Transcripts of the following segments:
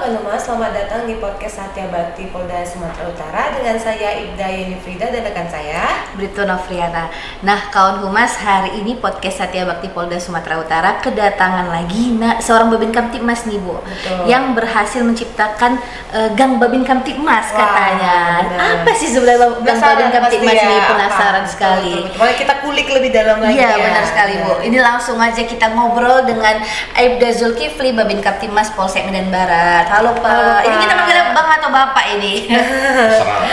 Kanuma, selamat datang di podcast Satya Bakti Polda Sumatera Utara dengan saya Ibda Yeni Frida dan rekan saya Brito Novriana. Nah, kawan humas, hari ini podcast Satya Bakti Polda Sumatera Utara kedatangan lagi seorang Babin Kamtibmas nih Bu. Betul. Yang berhasil menciptakan Gang Babin Kamtibmas katanya. Benar. Apa sih sebenarnya Gang Babin Kamtibmas ini? Penasaran sekali. Mari kita kulik lebih dalam lagi. Iya, benar sekali Bu. Ini langsung aja kita ngobrol dengan Aibda Zulkifli, Babin Kamtibmas Polsek Medan Barat. Halo Pak. Halo, Pak. Ini kita manggilnya Bang atau Bapak ini?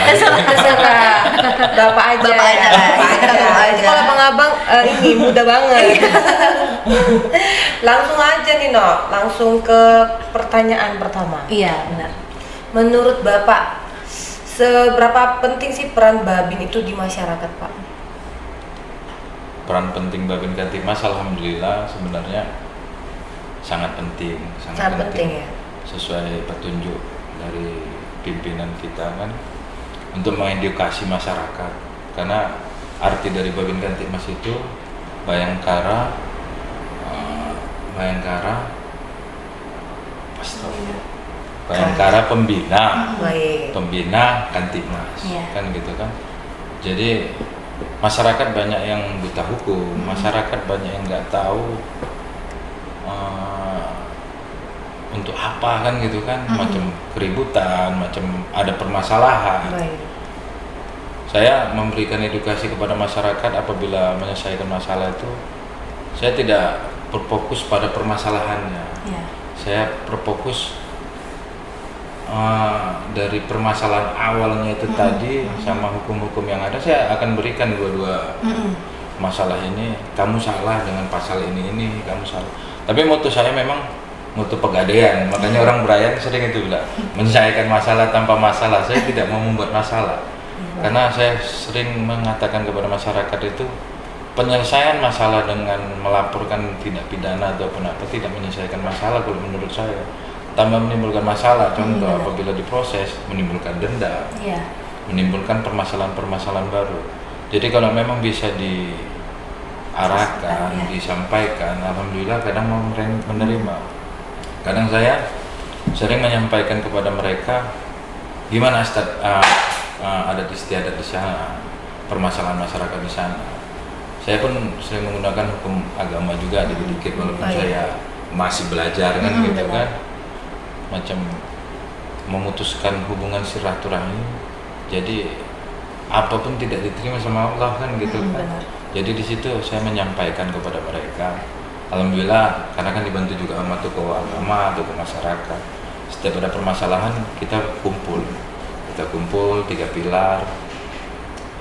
Terserah. Bapak aja. Bapak aja. Bapak aja. Kalau abang-abang ini muda banget. Langsung aja nih langsung ke pertanyaan pertama. Iya, benar. Menurut Bapak, seberapa penting sih peran Babin itu di masyarakat, Pak? Peran penting Babin Kamtibmas alhamdulillah sebenarnya sangat penting, Sangat penting ya. Sesuai petunjuk dari pimpinan kita kan untuk mengedukasi masyarakat, karena arti dari Babin Kamtibmas itu Bayangkara pembina, Baik. pembina Kamtibmas, Iya. kan gitu kan. Jadi masyarakat banyak yang buta hukum, masyarakat banyak yang nggak tahu untuk apa kan gitu kan, macam keributan, macam ada permasalahan. Baik. Saya memberikan edukasi kepada masyarakat apabila menyelesaikan masalah itu, saya tidak berfokus pada permasalahannya. Iya. Saya berfokus dari permasalahan awalnya itu tadi sama hukum-hukum yang ada, saya akan berikan dua-dua masalah ini. Kamu salah dengan pasal ini kamu salah. Tapi moto saya memang moto pegadaian, makanya orang Brayan sering itu bilang menyelesaikan masalah tanpa masalah. Saya tidak mau membuat masalah, karena saya sering mengatakan kepada masyarakat itu penyelesaian masalah dengan melaporkan tindak pidana ataupun apa tidak menyelesaikan masalah kalau menurut saya, tambah menimbulkan masalah. Contoh apabila diproses menimbulkan denda, menimbulkan permasalahan-permasalahan baru. Jadi kalau memang bisa diarahkan, disampaikan, alhamdulillah kadang mau menerima. Kadang saya sering menyampaikan kepada mereka gimana adat istiadat di sana, permasalahan masyarakat di sana. Saya pun sering menggunakan hukum agama juga dikit-dikit, walaupun saya masih belajar kan gitu kan, macam memutuskan hubungan silaturahmi. Jadi apapun tidak diterima sama Allah kan gitu kan. Jadi di situ saya menyampaikan kepada mereka. Alhamdulillah, karena kan dibantu juga sama tokoh agama, tokoh masyarakat. Setiap ada permasalahan kita kumpul 3 pilar.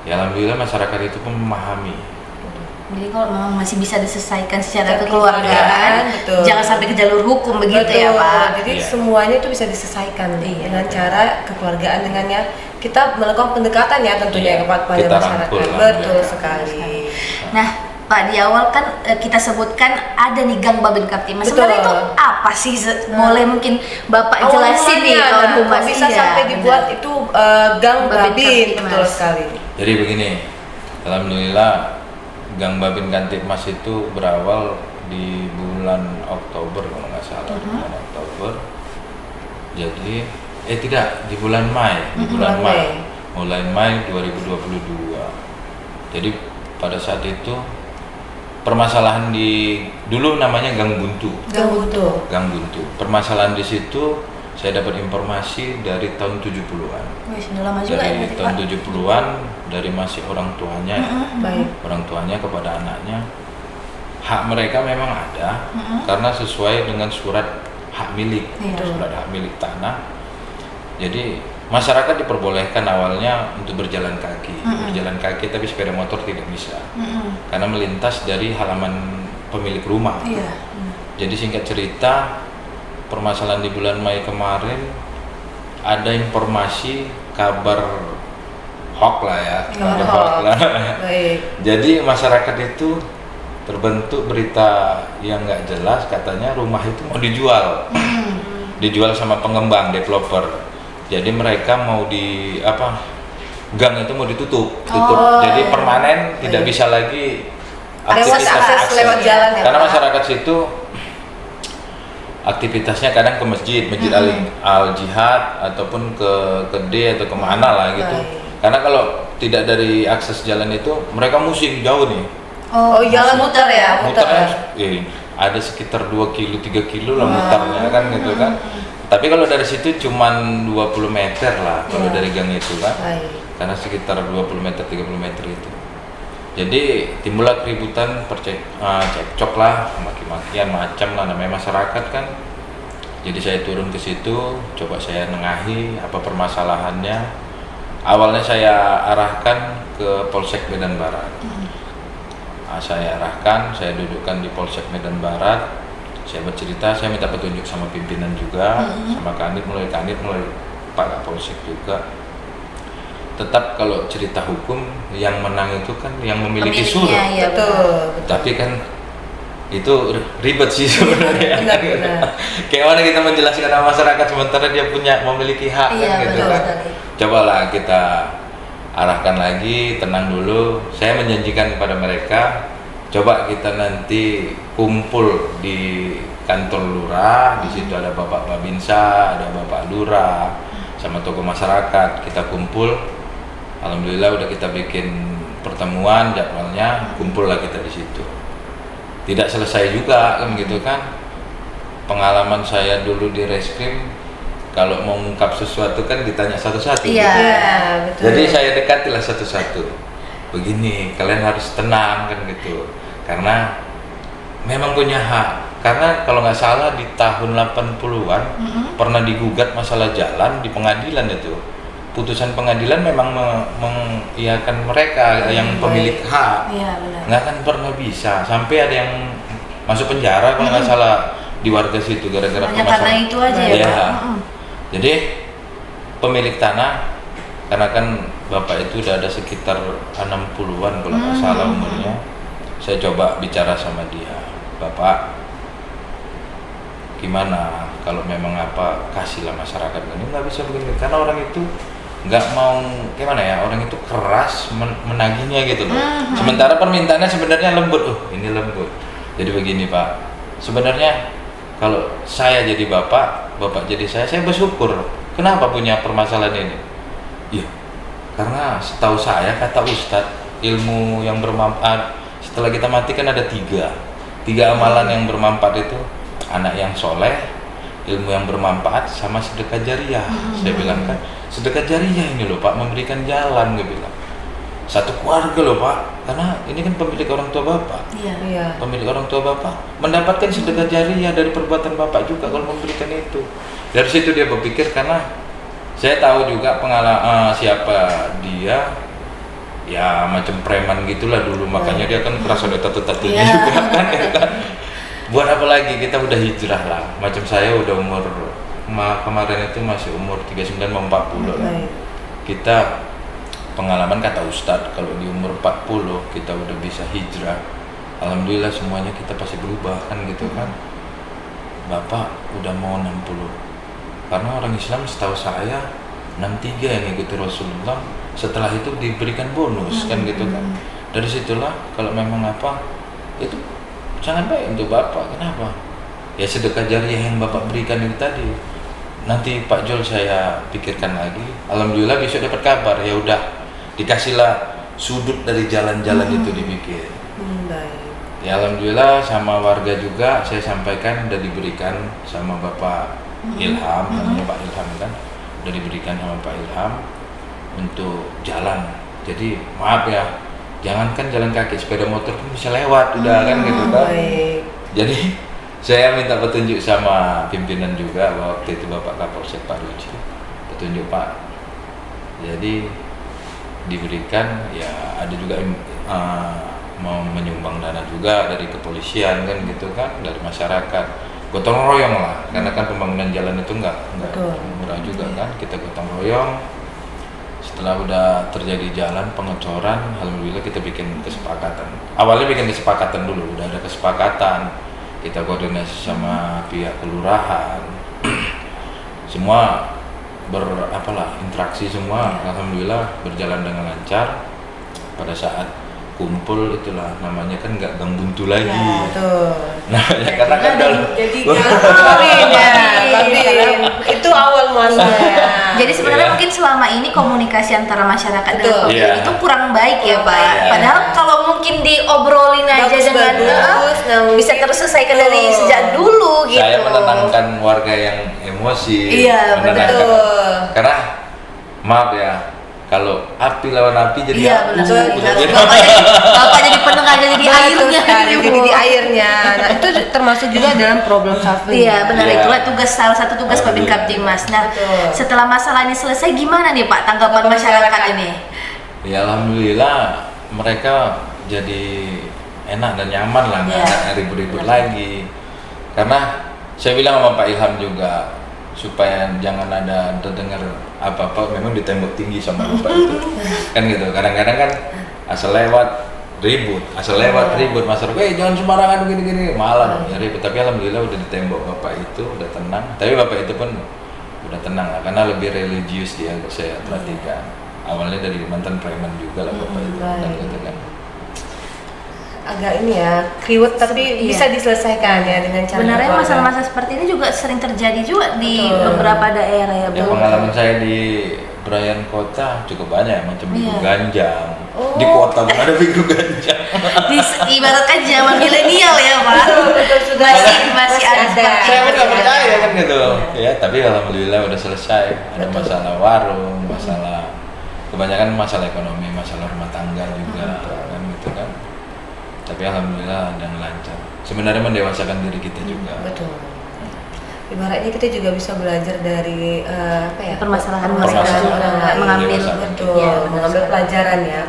Ya alhamdulillah masyarakat itu pun memahami. Jadi kalau memang masih bisa diselesaikan secara kekeluargaan, jangan sampai ke jalur hukum begitu ya Pak. Jadi semuanya itu bisa diselesaikan dengan cara kekeluargaan, dengannya kita melakukan pendekatan ya tentunya kepada masyarakat. Betul sekali. Nah Pak, di awal kan kita sebutkan ada nih Gang Babin Kamtibmas. Sebenarnya itu apa sih? Boleh mungkin Bapak jelasin nih kawan humas. Bisa sampai dibuat itu Gang Babin, betul sekali. Jadi begini, alhamdulillah Gang Babin Kamtibmas itu berawal di bulan Oktober kalau nggak salah, bulan Oktober. Jadi tidak, di bulan Mei, mulai Mei 2022. Jadi pada saat itu permasalahan dulu namanya Gang Buntu. Permasalahan di situ saya dapat informasi dari tahun 70-an. Dari tahun 70-an, dari masih orang tuanya, orang tuanya kepada anaknya. Hak mereka memang ada, karena sesuai dengan surat hak milik, surat hak milik tanah. Jadi masyarakat diperbolehkan awalnya untuk berjalan kaki, tapi sepeda motor tidak bisa, karena melintas dari halaman pemilik rumah. Jadi singkat cerita, permasalahan di bulan Mei kemarin ada informasi kabar hoax lah ya, Jadi masyarakat itu terbentuk berita yang nggak jelas, katanya rumah itu mau dijual sama pengembang developer. Jadi mereka mau gang itu mau ditutup. Jadi permanen, tidak bisa lagi akses lewat jalan ya. Karena masyarakat situ aktivitasnya kadang ke masjid Al Jihad ataupun ke D atau kemana lah gitu. Karena kalau tidak dari akses jalan itu mereka musik jauh nih. Oh, jalan muter ya, Muternya ada sekitar 2 kilo 3 kilo lah mutarnya kan gitu kan. Tapi kalau dari situ cuman 20 meter lah kalau dari gang itu kan. Karena sekitar 20 meter 30 meter itu. Jadi timbullah keributan, cekcok lah, maki-makian macam lah, namanya masyarakat kan. Jadi saya turun ke situ, coba saya nengahi apa permasalahannya. Awalnya saya arahkan ke Polsek Medan Barat. Saya arahkan, saya dudukkan di Polsek Medan Barat. Saya bercerita, saya minta petunjuk sama pimpinan juga, sama Kanit, mulai Pak Kapolsek juga. Tetap kalau cerita hukum yang menang itu kan yang memiliki surat. Ya, betul. Tapi kan itu ribet sih sebenarnya. Benar. Kayak mana kita menjelaskan sama masyarakat sementara dia memiliki hak kan gitu kan. Cobalah kita arahkan lagi, tenang dulu. Saya menjanjikan kepada mereka, coba kita nanti kumpul di kantor lurah. Di situ ada Bapak Babinsa, ada Bapak Lurah, sama tokoh masyarakat. Kita kumpul. Alhamdulillah udah kita bikin pertemuan jadwalnya, kumpul lah kita di situ. Tidak selesai juga kan gitu kan. Pengalaman saya dulu di reskrim, kalau mau mengungkap sesuatu kan ditanya satu-satu. Iya, betul. Jadi saya dekatilah satu-satu. Begini, kalian harus tenang kan gitu. Karena memang punya hak. Karena kalau nggak salah di tahun 80-an pernah digugat masalah jalan di pengadilan itu. Putusan pengadilan memang mengiyakan mereka yang pemilik hak. Iya, benar. Nggak akan pernah bisa. Sampai ada yang masuk penjara kalau nggak salah di warga situ gara-gara hanya karena itu aja ya, Pak. Jadi pemilik tanah, karena kan bapak itu udah ada sekitar 60-an kalau nggak salah umurnya. Saya coba bicara sama dia, Bapak, gimana kalau memang apa, kasihlah masyarakat ini, nggak bisa begini karena orang itu nggak mau, gimana ya, orang itu keras menagihnya gitu loh. Sementara permintaannya sebenarnya lembut, ini lembut. Jadi begini Pak, sebenarnya kalau saya jadi bapak jadi saya bersyukur. Kenapa punya permasalahan ini? Iya, karena setahu saya kata Ustadz, ilmu yang bermanfaat setelah kita mati kan ada tiga amalan yang bermanfaat itu, anak yang soleh, ilmu yang bermanfaat, sama sedekah jariah. Saya bilang kan, sedekah jariah ini loh Pak, memberikan jalan, gue bilang. Satu keluarga loh Pak, karena ini kan pemilik orang tua Bapak. Iya. Pemilik orang tua Bapak mendapatkan sedekah jariah dari perbuatan Bapak juga kalau memberikan itu. Dari situ dia berpikir, karena saya tahu juga pengalaman siapa dia, ya macam preman gitulah dulu, makanya dia kan keras ada tato-tatonya juga kan, ya kan. Buat apa lagi, kita udah hijrah lah. Macam saya udah umur kemarin itu masih umur 39 mau 40 lah. Kita pengalaman kata Ustadz, kalau di umur 40 kita udah bisa hijrah, alhamdulillah semuanya kita pasti berubah kan gitu kan. Bapak udah mau 60, karena orang Islam setahu saya 63 yang ikuti Rasulullah, setelah itu diberikan bonus kan gitu kan. Dari situlah kalau memang apa itu sangat baik untuk Bapak. Kenapa? Ya sedekah jariah yang Bapak berikan itu tadi. Nanti Pak Jol saya pikirkan lagi. Alhamdulillah besok dapat kabar, ya udah dikasihlah sudut dari jalan-jalan itu dibikin. Baik. Ya alhamdulillah sama warga juga saya sampaikan udah diberikan sama Bapak Ilham, namanya Pak Ilham kan, udah diberikan sama Pak Ilham untuk jalan. Jadi maaf ya, jangankan jalan kaki, sepeda motor pun bisa lewat udah kan gitu kan. Baik. Jadi saya minta petunjuk sama pimpinan juga, waktu itu Bapak Kapolsek Pak Ruci, petunjuk Pak. Jadi diberikan, ya ada juga mau menyumbang dana juga dari kepolisian kan gitu kan, dari masyarakat, gotong royong lah, karena kan pembangunan jalan itu nggak murah juga kan, kita gotong royong. Setelah udah terjadi jalan pengecoran, alhamdulillah kita bikin kesepakatan. Awalnya bikin kesepakatan dulu, udah ada kesepakatan, kita koordinasi sama pihak kelurahan, semua interaksi semua, alhamdulillah berjalan dengan lancar. Pada saat kumpul itulah namanya kan nggak gang buntu lagi. Ya, betul. Nah, ya karena kan jadi Babin ya, Babin. Itu awal muasalnya. Jadi sebenarnya Iya. mungkin selama ini komunikasi antara masyarakat Betul. dengan Papua Iya. itu kurang baik ya Pak. Iya. Padahal kalau mungkin diobrolin aja Bagus, dengan bagus. Nah, bisa mungkin- terselesaikan dari Betul. sejak dulu gitu. saya menenangkan warga yang emosi. Iya, menenangkan. betul. Karena maaf ya, kalau api lawan api jadi Iya abu. benar. Betul. Bapak jadi penengah jadi Betul airnya. sekali, gitu, jadi Bu. di airnya. Nah, itu termasuk juga dalam problem solving. Iya benar, Iya. itulah salah satu tugas Babin Betul. Kaptimas. Nah, Betul. setelah masalah ini selesai gimana nih Pak tanggapan Tanggapan masyarakat masyarakat. ini? Ya alhamdulillah mereka jadi enak dan nyaman lah, nggak Iya. ada ribut-ribut lagi. Karena saya bilang sama Pak Ilham juga supaya jangan ada terdengar apa-apa memang ditembok tinggi sama Bapak itu. Kan gitu. Kadang-kadang kan asal lewat ribut, masyarakat, jangan sembarangan gini-gini, malah ya ribut. Tapi alhamdulillah udah ditembok Bapak itu, udah tenang. Tapi Bapak itu pun udah tenang lah, karena lebih religius dia, saya perhatikan. Awalnya dari mantan preman juga lah Bapak itu, kan baik. gitu kan. Agak ini ya, kriwet tapi Iya. bisa diselesaikan ya dengan cara Sebenarnya keluarga. masalah-masalah seperti ini juga sering terjadi juga di Betul. beberapa daerah ya Ya Bu. pengalaman saya di Brayan Kota cukup banyak macam bigu Iya. ganjang. Oh. Di kota pun ada bigu ganjang. Ibaratkan zaman milenial ya Pak. Betul, sudah masih ada seperti Saya pun itu. nggak percaya kan gitu. Ya tapi alhamdulillah udah selesai. Ada masalah warung, masalah kebanyakan masalah ekonomi, masalah rumah tangga juga kan gitu kan. Tapi alhamdulillah dan lancar. Sebenarnya mendewasakan diri kita juga. Betul. Ibaratnya kita juga bisa belajar dari apa ya? Permasalahan orang lain. mengambil Dewasa. Betul, Iya, mengambil pelajaran ya.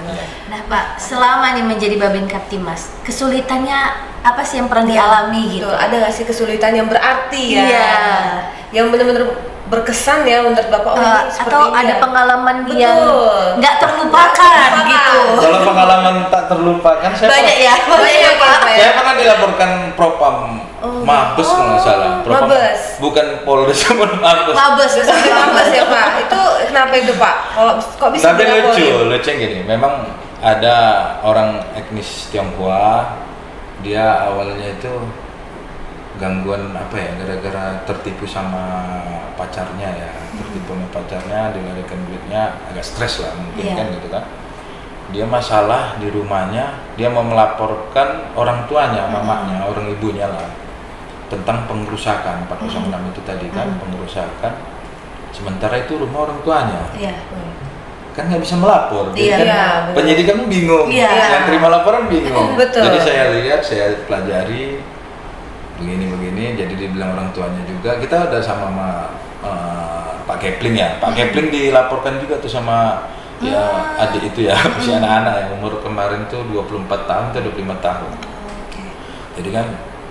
Nah Pak, selama nih menjadi Babin Kaptimas, kesulitannya apa sih yang pernah dialami gitu? Betul, ada nggak sih kesulitan yang berarti ya? Iya. Yang benar-benar berkesan ya menurut Bapak, ini seperti Atau ini ada ya. pengalaman Betul. yang nggak terlupakan gitu. Kalau pengalaman tak terlupakan saya Banyak ya, banyak ya Pak. Saya pernah dilaporkan Propam Mabes kalau nggak salah. Mabes. Bukan Polres, bukan Mabes. Mabes. Udah sampai mampus ya Pak. Itu kenapa itu Pak? Kalau kok bisa Tapi dilaporin? lucu gini. Memang ada orang etnis Tionghoa, dia awalnya itu gangguan apa ya, gara-gara tertipu sama pacarnya ya, tertipu sama pacarnya, dilarikan duitnya, agak stres lah mungkin Iya. kan gitu kan. Dia masalah di rumahnya, dia mau melaporkan orang tuanya, mamanya, orang ibunya lah, tentang pengerusakan 406 itu tadi kan, pengerusakan. Sementara itu rumah orang tuanya, Iya. kan nggak bisa melapor, Iya, jadi kan iya, benar. penyidik kan bingung, Iya. yang terima laporan bingung. Betul. Jadi saya lihat, saya pelajari begini, jadi dibilang orang tuanya juga. Kita udah sama Pak Kepling ya, Pak Kepling dilaporkan juga tuh sama ya adik itu ya, si anak-anak yang umur kemarin tuh 24 tahun atau 25 tahun. Jadi kan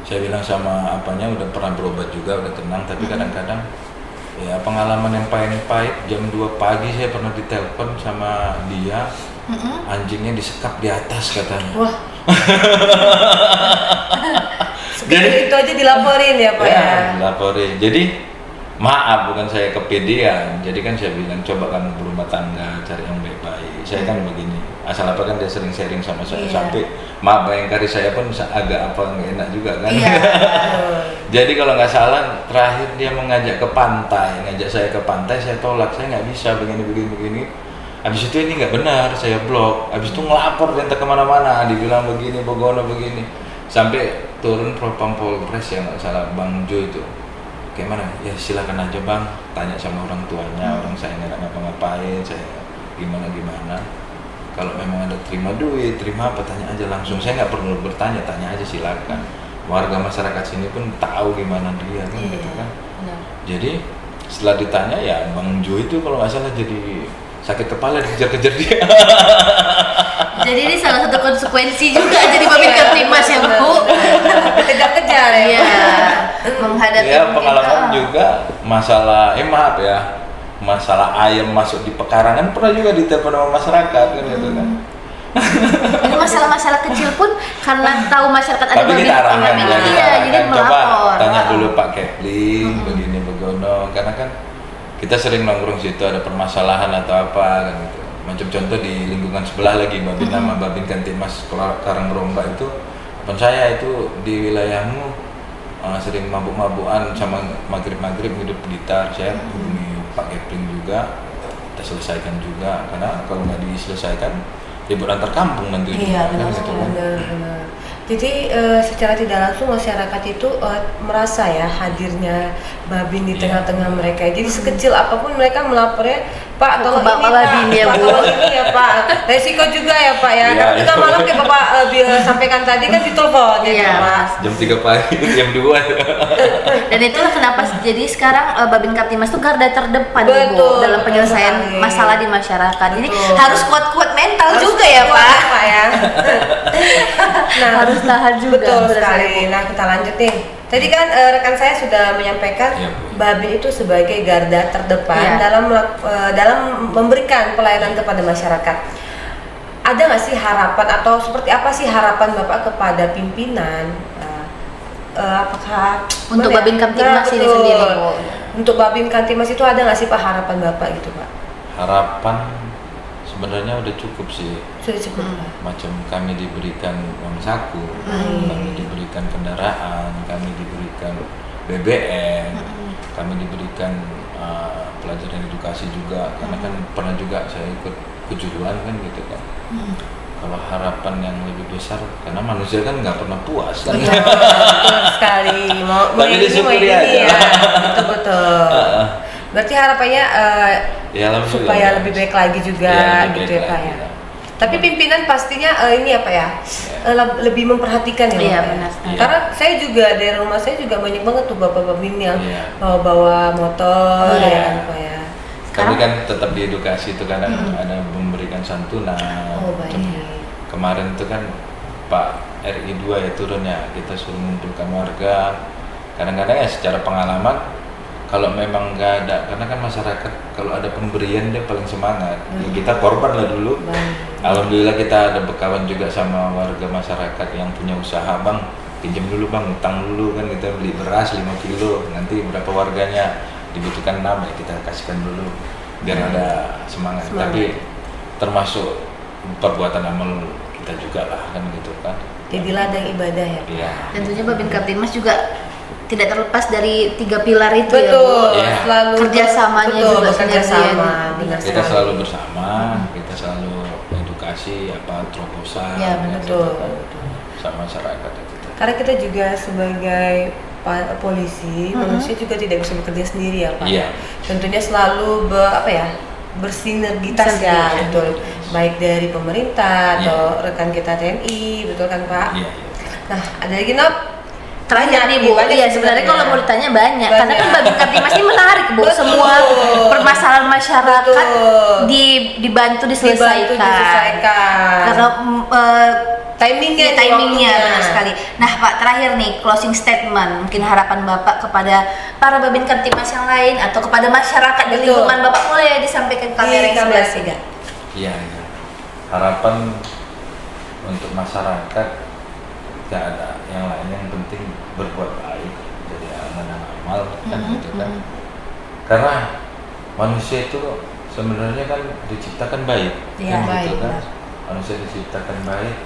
saya bilang sama apanya udah pernah berobat juga, udah tenang, tapi kadang-kadang ya pengalaman yang pahit jam 2 pagi saya pernah ditelepon sama dia, anjingnya disekap di atas katanya. Wah. Jadi itu aja dilaporin ya Pak ya. Dilaporin. Jadi maaf, bukan saya kepedean. Jadi kan saya bilang coba kamu berumah tangga, cari yang baik-baik. Saya kan begini, asal apa kan dia sering sharing sama saya, Iya. sampai maaf bayangkari saya pun agak apa nggak enak juga kan. Iya. Jadi kalau nggak salah terakhir dia mengajak ke pantai, ngajak saya ke pantai, saya tolak, saya nggak bisa begini. Habis itu ini nggak benar, saya blok. Habis itu ngelapor dan kemana-mana, dibilang begini, begono begini, sampai turun Propam Polres yang nggak salah Bang Jo itu. Kayak mana? Ya silakan aja Bang, tanya sama orang tuanya, orang saya nggak ngapa-ngapain, saya gimana. Kalau memang ada terima duit, terima apa, tanya aja langsung. Saya nggak perlu bertanya, tanya aja silakan. Warga masyarakat sini pun tahu gimana dia kan, gitu kan. Benar. Jadi setelah ditanya ya Bang Jo itu kalau nggak salah jadi sakit kepala dikejar-kejar dia. Jadi ini salah satu konsekuensi juga jadi Babin Kaptimas ya Bu. Kejar-kejar ya. Iya. Menghadapi Ya mungkin, pengalaman juga masalah, maaf ya, masalah ayam masuk di pekarangan pernah juga ditelepon sama masyarakat kan gitu kan. Ini masalah-masalah kecil pun karena tahu masyarakat ada Tapi kita arahkan Babin, ya, kita iya, jadi arahkan. Coba melapor. tanya dulu Pak Kepling, begini begono, karena kan kita sering nongkrong situ ada permasalahan atau apa kan gitu. Macam contoh di lingkungan sebelah lagi Babin sama Babin Kaptimas Karanggerombak itu harapan saya itu di wilayahmu sering mabuk-mabukan sama maghrib hidup gitar. Saya hubungi Pak Kepling juga, kita selesaikan juga, karena kalau nggak diselesaikan liburan terkampung nanti. Iya, benar, gitu kan. Benar. Jadi secara tidak langsung masyarakat itu merasa ya hadirnya Babin di tengah-tengah mereka. Jadi sekecil apapun mereka melapornya, Pak tolong Bapak ini Babin Pak, ya, Pak Bu. tolong ini ya Pak. Resiko juga ya Pak ya. Iya, Karena kita iya. malam kayak Bapak sampaikan tadi kan ditelepon ya Iya. Pak. Jam 3 pagi, jam 2. Dan itulah kenapa jadi sekarang Babin Kaptimas itu garda terdepan Bu Betul, dalam penyelesaian betul sekali. masalah di masyarakat. Jadi Betul. harus kuat-kuat mental Harus juga ya kuat, Pak. ya. Nah, Harus tahan juga. betul benar sekali. Bu. Nah, kita lanjut nih. Tadi kan rekan saya sudah menyampaikan Iya, Bu. Babin itu sebagai garda terdepan Iya. dalam memberikan pelayanan kepada masyarakat. Ada nggak sih harapan atau seperti apa sih harapan Bapak kepada pimpinan? Apakah Untuk gimana ya? Babin Kamtibmas ini betul. sendiri, Bu. Untuk Babin Kamtibmas itu ada nggak sih Pak harapan Bapak gitu Pak? Harapan sebenarnya udah cukup sih. Sudah cukup Pak. Macam kami diberikan uang saku, kami diberikan kendaraan, kami diberikan BBM, kami diberikan pelajaran edukasi juga, karena kan pernah juga saya ikut kejuruan kan gitu kan. Kalau harapan yang lebih besar, karena manusia kan nggak pernah puas kan. Betul sekali. Mau Tapi ini, disyukuri mau ini aja. ya. Betul. Berarti harapannya Ya, alhamdulillah. supaya lebih baik lagi juga Ya, lebih gitu baik ya Pak lagi ya. lah. Tapi pimpinan pastinya ini apa ya? Lebih memperhatikan ya Iya, Pak, ya? benar sekali. Karena saya juga dari rumah saya juga banyak banget tuh bapak-bapak yang Iya. bawa motor Iya. ya kan Pak ya. Tapi kan tetap diedukasi itu kadang ada memberikan santunan. Oh, baik. Kemarin itu kan Pak RI 2 ya turun ya, kita suruh mengumpulkan warga. Kadang-kadang ya secara pengalaman kalau memang nggak ada, karena kan masyarakat kalau ada pemberian dia paling semangat. Ya, kita korban lah dulu. Baik. Alhamdulillah kita ada berkawan juga sama warga masyarakat yang punya usaha, Bang pinjam dulu Bang, utang dulu kan, kita beli beras 5 kilo, nanti berapa warganya dibutuhkan 6 ya kita kasihkan dulu biar ada semangat. Tapi termasuk perbuatan amal kita juga lah kan gitu kan. Jadi ladang ibadah ya Pak. Iya. Tentunya Babin Kaptimas juga tidak terlepas dari 3 pilar itu Betul, ya Bu. Iya. selalu Kerjasamanya betul, juga bekerja sinergi sama, ya. benar Kita sekali. selalu bersama, kita selalu edukasi terobosan Ya, kan, betul. gitu, sama masyarakat itu. Karena kita juga sebagai polisi, manusia juga tidak bisa bekerja sendiri ya Pak. Iya. Tentunya selalu bersinergitas Sinergi, ya, ya. betul. Baik dari pemerintah Iya. atau rekan kita TNI, betul kan Pak? Iya. Nah, ada lagi Nop? Terakhir nih Bu, Banyak iya sebenarnya kalau mau ditanya banyak, karena kan Banyak. Babin Kaptimas ini menarik Bu, Betul. semua permasalahan masyarakat Betul. dibantu diselesaikan. Karena timingnya, iya, timingnya waktunya. benar sekali. Nah Pak, terakhir nih closing statement, mungkin harapan Bapak kepada para Babin Kaptimas yang lain atau kepada masyarakat di Betul. lingkungan Bapak, boleh disampaikan ke kamera yang sebelah sini. Iya, iya. Harapan untuk masyarakat tidak ada yang lain, yang penting berbuat baik, jadi amal kan gitu kan. Karena manusia itu sebenarnya kan diciptakan baik, Iya, kan baik, gitu kan. benar. Manusia diciptakan baik.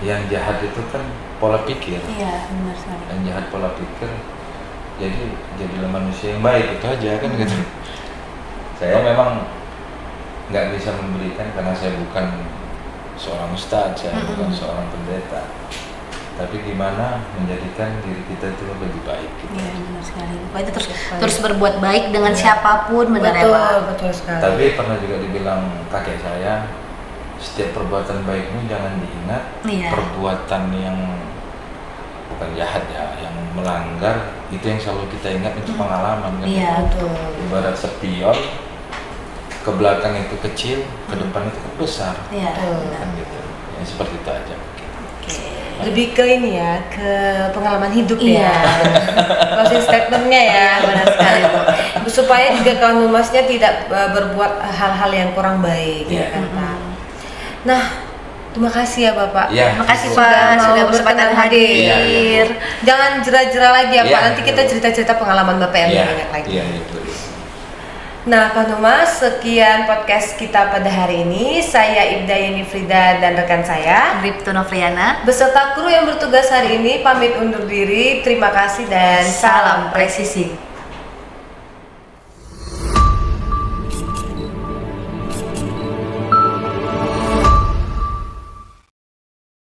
Yang jahat itu kan pola pikir. Iya, benar sekali. Yang jahat pola pikir. Jadi jadilah manusia yang baik, itu aja kan gitu. Saya memang nggak bisa memberikan karena saya bukan seorang ustadz, saya bukan seorang pendeta. Tapi gimana menjadikan diri kita itu lebih baik gitu. Iya, benar sekali. Pak itu terus berbuat baik dengan siapapun, benar ya Betul, Pak. betul sekali. Tapi pernah juga dibilang kakek saya, setiap perbuatan baikmu jangan diingat, Iya. perbuatan yang bukan jahat ya, yang melanggar itu yang selalu kita ingat, itu pengalaman kan. Iya, betul. Ibarat spion, ke belakang itu kecil, ke depan itu besar. Iya. Betul. Kan gitu. Ya, seperti itu aja mungkin. Lebih ke ini ya, ke pengalaman hidup Iya. ya. Closing statementnya ya, benar sekali Bu. Supaya juga kawan humasnya tidak berbuat hal-hal yang kurang baik ya Iya. kan Pak. Nah, terima kasih ya Bapak. Iya. Terima kasih Sudah Pak mau sudah berkesempatan berkenan hadir. Iya, iya. Jangan jera-jera lagi ya Pak. Iya. Nanti kita cerita-cerita pengalaman Bapak yang Iya, banyak lagi. iya itu. Nah, Pak Numas, sekian podcast kita pada hari ini. Saya Ibda Yeni Frida dan rekan saya Bripto Novriana. beserta kru yang bertugas hari ini pamit undur diri. Terima kasih dan Salam presisi.